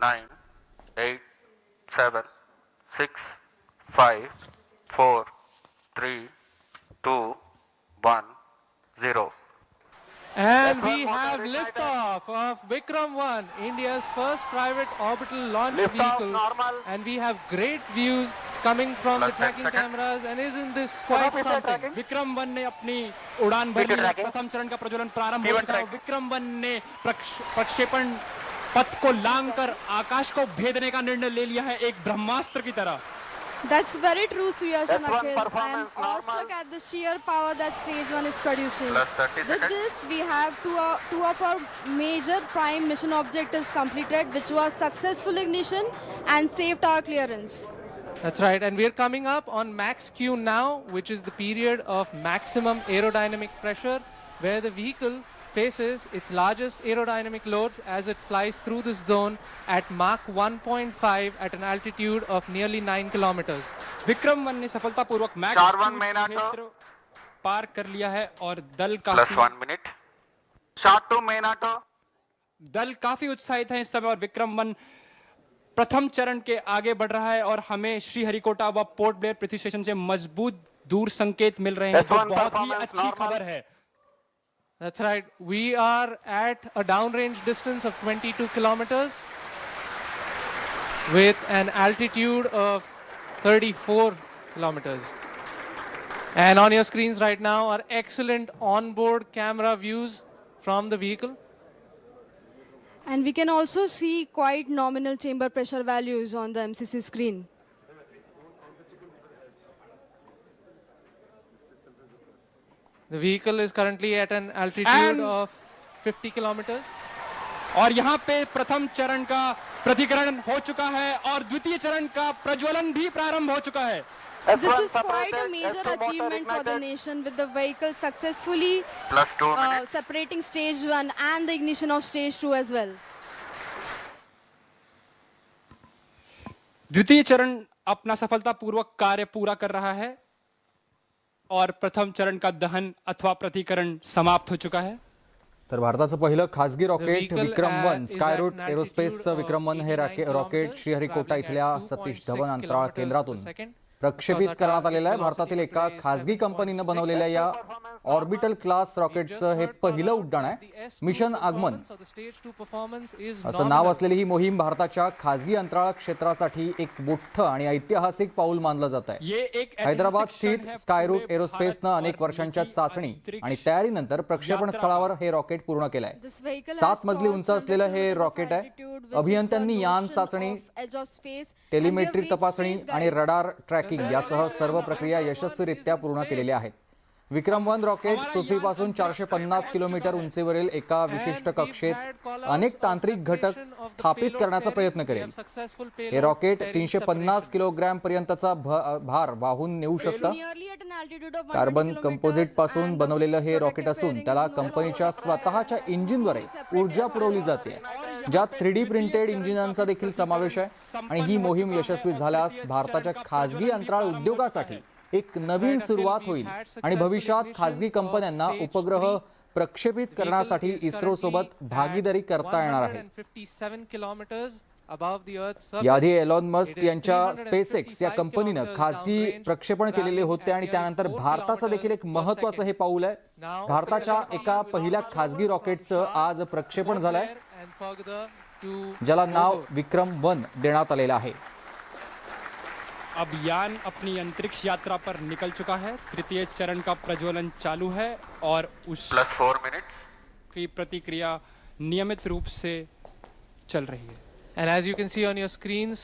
9, 8, 7, 6, 5, 4, 3, 2, 1, 0. And we have liftoff of Vikram-1, India's first private orbital launch vehicle. And we have great views coming from the tracking cameras. And isn't this quite something? विक्रम-1 ने अपनी उड़ान भरी है। प्रथम चरण का प्रज्वलन प्रारंभ हो चुका है। विक्रम-1 ने प्रक्षेपण पथ को लांघकर आकाश को भेदने का निर्णय ले लिया है, एक ब्रह्मास्त्र की तरह। That's very true, Suyash and Akhil. I am awestruck at the sheer power that stage 1 is producing. With this, we have two of our major prime mission objectives completed, which was successful ignition and safe tower clearance. That's right, and we're coming up on max Q now, which is the period of maximum aerodynamic pressure, where the vehicle faces its largest aerodynamic loads as it flies through this zone at Mach 1.5 at an altitude of nearly 9 kilometers. विक्रम-1 ने सफलतापूर्वक max क्षेत्र पार कर लिया है और दल काफी उत्साहित है इस समय, और विक्रम-1 प्रथम चरण के आगे बढ़ रहा है और हमें श्रीहरिकोटा व पोर्ट ब्लेयर पृथ्वी स्टेशन से मजबूत दूर संकेत मिल रहे हैं, जो बहुत ही अच्छी खबर है। That's right. We are at a downrange distance of 22 kilometers with an altitude of 34 kilometers. And on your screens right now are excellent onboard camera views from the vehicle. And we can also see quite nominal chamber pressure values on the MCC screen. The vehicle is currently at an altitude of 50 kilometers. और यहाँ पे प्रथम चरण का प्रतिकरण हो चुका है और द्वितीय चरण का प्रज्वलन भी प्रारंभ हो चुका है। This is quite a major achievement for the nation, with the vehicle successfully separating stage 1 and the ignition of stage 2 as well. द्वितीय चरण अपना सफलतापूर्वक कार्य पूरा कर रहा है और प्रथम चरण का दहन अथवा प्रतिकरण समाप्त हो चुका है। तर भारताचं पहिलं खासगी रॉकेट विक्रम-1 स्कायरूट एरोस्पेसचं विक्रम-1 हे रॉकेट श्रीहरिकोटा इथल्या सतीश धवन अंतराळ केंद्रातून प्रक्षेपित करण्यात आलेलं आहे। भारतातील एका खासगी कंपनीने बनवलेल्या या ऑर्बिटल क्लास रॉकेटचं हे पहिलं उड्डाण आहे। मिशन आगमन असं नाव असलेली ही मोहीम भारताच्या खासगी अंतराळ क्षेत्रासाठी एक मोठं आणि ऐतिहासिक पाऊल मानलं जात आहे। हैदराबाद स्थित स्कायरूट एरोस्पेसनं अनेक वर्षांच्या चाचणी आणि तयारीनंतर प्रक्षेपण स्थळावर हे रॉकेट पूर्ण केलंय। 7 मजली उंच असलेलं हे रॉकेट आहे। अभियंत्यांनी यान चाचणी, टेलिमेट्री तपासणी आणि रडार ट्रॅकिंग यासह सर्व प्रक्रिया यशस्वीरित्या पूर्ण केलेल्या आहेत। विक्रम-1 रॉकेट पृथ्वीपासून 450 किलोमीटर उंचीवरील एका विशिष्ट कक्षेत अनेक तांत्रिक घटक स्थापित करण्याचा प्रयत्न करेल। हे रॉकेट 350 किलोग्रॅम पर्यंतचा भार वाहून नेऊ शकतं। कार्बन कंपोजिट पासून बनवलेलं हे रॉकेट असून त्याला कंपनीच्या स्वतःच्या इंजिनद्वारे ऊर्जा पुरवली जाते, ज्यात 3D प्रिंटेड इंजिनांचा देखील समावेश आहे। आणि ही मोहीम यशस्वी झाल्यास भारताच्या खासगी अंतराळ उद्योगासाठी एक नवीन सुरुवात होईल आणि भविष्यात खासगी कंपन्यांना उपग्रह प्रक्षेपित करण्यासाठी इस्रो सोबत भागीदारी करता येणार आहे। याआधी एलॉन मस्क यांच्या स्पेसएक्स या कंपनीनं खासगी प्रक्षेपण केलेले होते आणि त्यानंतर भारताचं देखील एक महत्त्वाचं हे पाऊल आहे। भारताच्या एका पहिल्या खासगी रॉकेटचं आज प्रक्षेपण झालंय, ज्याला नाव विक्रम-1 देण्यात आलेलं आहे। अब यान अपनी अंतरिक्ष यात्रा पर निकल चुका है। तृतीय चरण का प्रज्वलन चालू है और उस +4 minutes की प्रतिक्रिया नियमित रूप से चल रही है। And as you can see on your screens,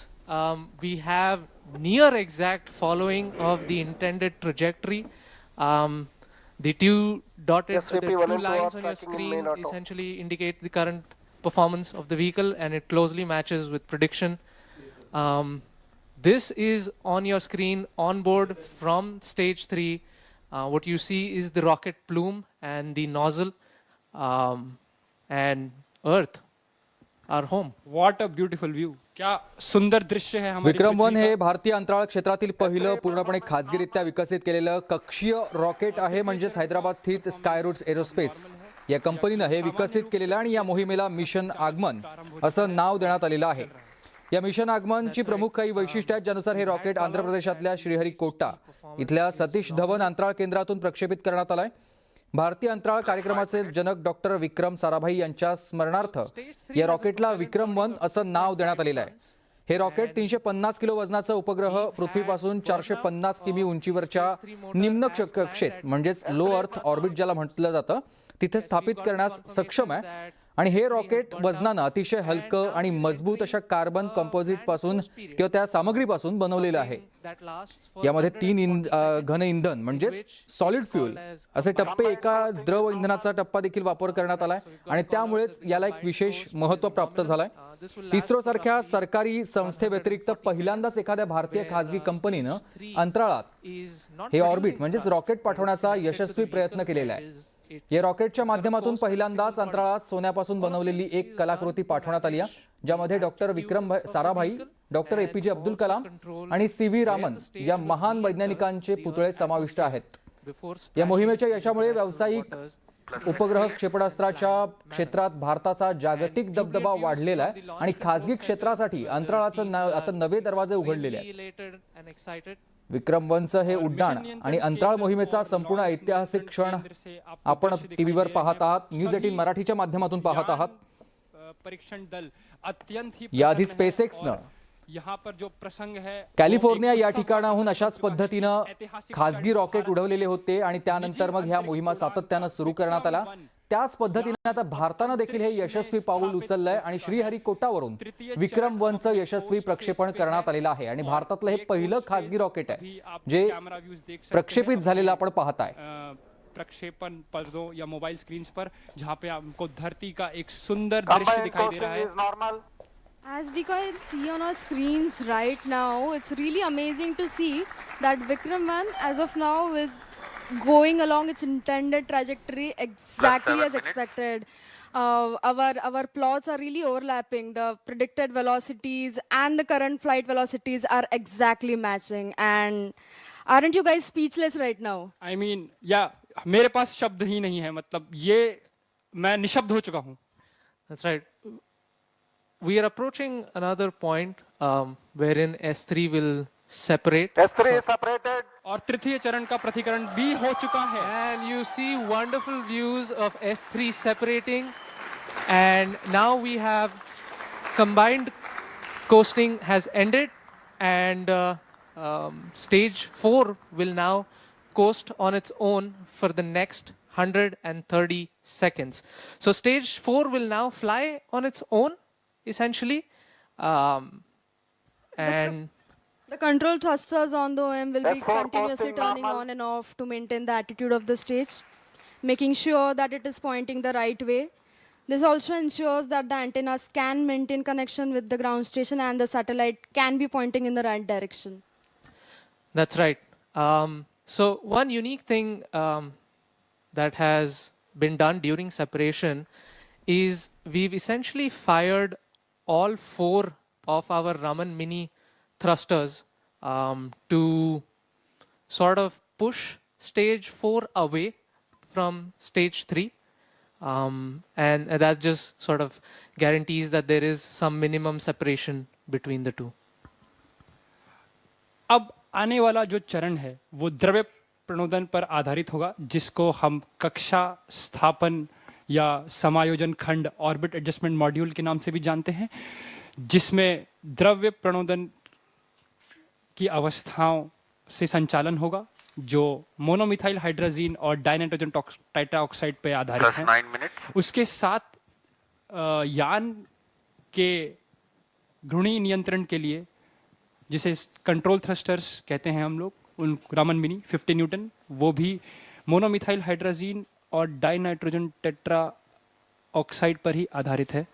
we have near exact following of the intended trajectory. The two lines on your screen essentially indicate the current performance of the vehicle, and it closely matches with prediction. This is on your screen on board from stage 3. What you see is the rocket plume and the nozzle, and Earth, our home. What a beautiful view. क्या सुंदर दृश्य है हमारी विक्रम-1 हे भारतीय अंतराळ क्षेत्रातील पहिलं पूर्णपणे खासगीरित्या विकसित केलेलं कक्षीय रॉकेट आहे, म्हणजेच हैदराबाद स्थित स्कायरूट एरोस्पेस या कंपनीनं हे विकसित केलेलं आणि या मोहिमेला मिशन आगमन असं नाव देण्यात आलेलं आहे। या मिशन आगमनची प्रमुख काही वैशिष्ट्ये आहेत ज्यानुसार हे रॉकेट आंध्र प्रदेशातल्या श्रीहरिकोटा इथल्या सतीश धवन अंतराळ केंद्रातून प्रक्षेपित करण्यात आलंय. भारतीय अंतराळ कार्यक्रमाचे जनक डॉक्टर विक्रम साराभाई यांच्या स्मरणार्थ या रॉकेटला विक्रम-1 असं नाव देण्यात आलेलं आहे. हे रॉकेट 350 किलो वजनाचा उपग्रह पृथ्वीपासून 450 किमी उंचीवरच्या निम्न कक्षेत म्हणजेच लो अर्थ ऑर्बिट ज्याला म्हटलं जातं तिथे स्थापित करण्यास सक्षम आहे. आणि हे रॉकेट वजनानं अतिशय हलकं आणि मजबूत अशा कार्बन कंपोजिट पासून किंवा त्या सामग्रीपासून बनवलेलं आहे. यामध्ये 3 घन इंधन म्हणजेच सॉलिड फ्यूल असे टप्पे, एका द्रव इंधनाचा टप्पा देखील वापर करण्यात आलाय आणि त्यामुळेच याला एक विशेष महत्त्व प्राप्त झालंय. इस्रो सारख्या सरकारी संस्थेव्यतिरिक्त पहिल्यांदाच एखाद्या भारतीय खासगी कंपनीनं अंतराळात हे ऑर्बिट म्हणजेच रॉकेट पाठवण्याचा यशस्वी प्रयत्न केलेला आहे. या रॉकेटच्या माध्यमातून पहिल्यांदाच अंतराळात सोन्यापासून बनवलेली एक कलाकृती पाठवण्यात आली आहे ज्यामध्ये doctor Vikram Sarabhai, doctor APJ Abdul Kalam आणि CV रामन या महान वैज्ञानिकांचे पुतळे समाविष्ट आहेत. या मोहिमेच्या यशामुळे व्यावसायिक उपग्रह क्षेपणास्त्राच्या क्षेत्रात भारताचा जागतिक दबदबा वाढलेला आहे आणि खासगी क्षेत्रासाठी अंतराळाचं आता नवे दरवाजे उघडलेले आहेत. विक्रम-1चं हे उड्डाण आणि अंतराळ मोहिमेचा संपूर्ण ऐतिहासिक क्षण आपण टीव्हीवर पाहत आहात, न्यूज 18 मराठीच्या माध्यमातून पाहत आहात. परीक्षण दल अत्यंत ही याआधी स्पेसएक्सनं यहाँ पर जो प्रसंग है कॅलिफोर्निया या ठिकाणाहून अशाच पद्धतीनं खासगी रॉकेट उडवलेले होते आणि त्यानंतर मग ह्या मोहिमा सातत्यानं सुरू करण्यात आल्या. त्याच पद्धतीने आता भारतानं देखील हे यशस्वी पाऊल उचललंय आणि श्रीहरिकोटावरून विक्रम-1चं यशस्वी प्रक्षेपण करण्यात आलेलं आहे आणि भारतातलं हे पहिलं खासगी रॉकेट आहे जे प्रक्षेपित झालेलं आपण पाहताय. प्रक्षेपण पर्दों या मोबाइल स्क्रीन्स पर जहाँ पे आपको धरती का एक सुंदर दृश्य दिखाई दे रहा है. As we can see on our screens right now, it's really amazing to see that Vikram-1 as of now is going along its intended trajectory exactly as expected. Our plots are really overlapping. The predicted velocities and the current flight velocities are exactly matching. And aren't you guys speechless right now? I mean, yeah, मेरे पास शब्द ही नहीं है. मतलब ये मैं निशब्द हो चुका हूँ. That's right. We are approaching another point wherein S3 will separate. S3 is separated. और तृतीय चरण का प्रतिकरण भी हो चुका है. And you see wonderful views of S3 separating. And now we have combined coasting has ended and stage 4 will now coast on its own for the next 130 seconds. So stage 4 will now fly on its own essentially. And The control thrusters on the OM will be S4 continuously posting turning normal. on and off to maintain the attitude of the stage, making sure that it is pointing the right way. This also ensures that the antennas can maintain connection with the ground station and the satellite can be pointing in the right direction. That's right. So one unique thing that has been done during separation is we've essentially fired all 4 of our Raman Mini thrusters to sort of push stage 4 away from stage 3. And that just sort of guarantees that there is some minimum separation between the two. अब आने वाला जो चरण है वो द्रव्य प्रणोदन पर आधारित होगा जिसको हम कक्षा स्थापन या समायोजन खंड ऑर्बिट एडजस्टमेंट मॉड्यूल के नाम से भी जानते हैं, जिसमें द्रव्य प्रणोदन की अवस्थाओं से संचालन होगा जो मोनोमिथाइल हाइड्रोजीन और डाइनाइट्रोजन टेट्राऑक्साइड पे आधारित Plus है. 9 minutes. उसके साथ यान के घूर्णी नियंत्रण के लिए जिसे कंट्रोल थ्रस्टर्स कहते हैं हम लोग, उन रामन मिनी 50 न्यूटन, वो भी मोनोमिथाइल हाइड्रोजीन और डाइनाइट्रोजन टेट्रा ऑक्साइड पर ही आधारित है.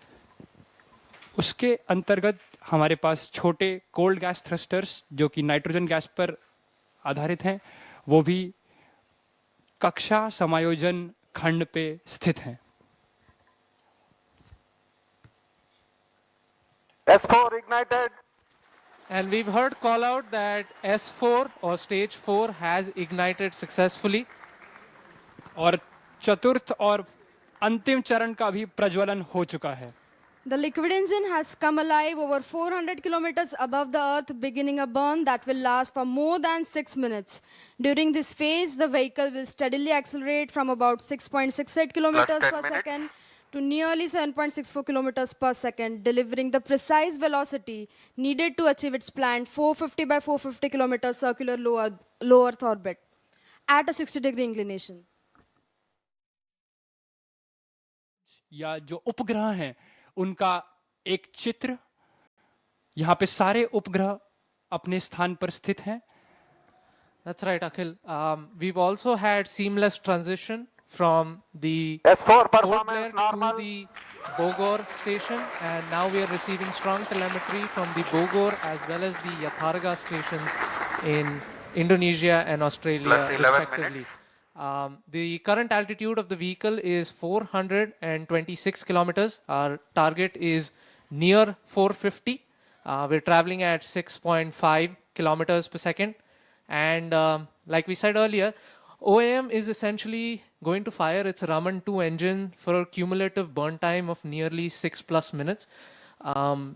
उसके अंतर्गत हमारे पास छोटे कोल्ड गैस थ्रस्टर्स जो कि नाइट्रोजन गैस पर आधारित हैं, वो भी कक्षा समायोजन खंड पे स्थित हैं. S4 ignited. And we've heard call out that S4 or stage 4 has ignited successfully. और चतुर्थ और अंतिम चरण का भी प्रज्वलन हो चुका है. The liquid engine has come alive over 400 kilometers above the earth, beginning a burn that will last for more than 6 minutes. During this phase, the vehicle will steadily accelerate from about 6.68 kilometers 10 per minutes. second to nearly 7.64 kilometers per second, delivering the precise velocity needed to achieve its planned 450 by 450 kilometers circular low Earth orbit at a 60-degree inclination. या जो उपग्रह हैं उनका एक चित्र, यहाँ पे सारे उपग्रह अपने स्थान पर स्थित हैं. That's right, Akhil. We've also had seamless transition from the S4 Port Blair performance to normal. the Bogor station, and now we are receiving strong telemetry from the Bogor as well as the Yatharga stations in Indonesia and Australia, Plus 11 respectively. The current altitude of the vehicle is 426 kilometers. Our target is near 450. We're traveling at 6.5 kilometers per second. And like we said earlier, OAM is essentially going to fire its Raman 2 engine for a cumulative burn time of nearly 6+ minutes. So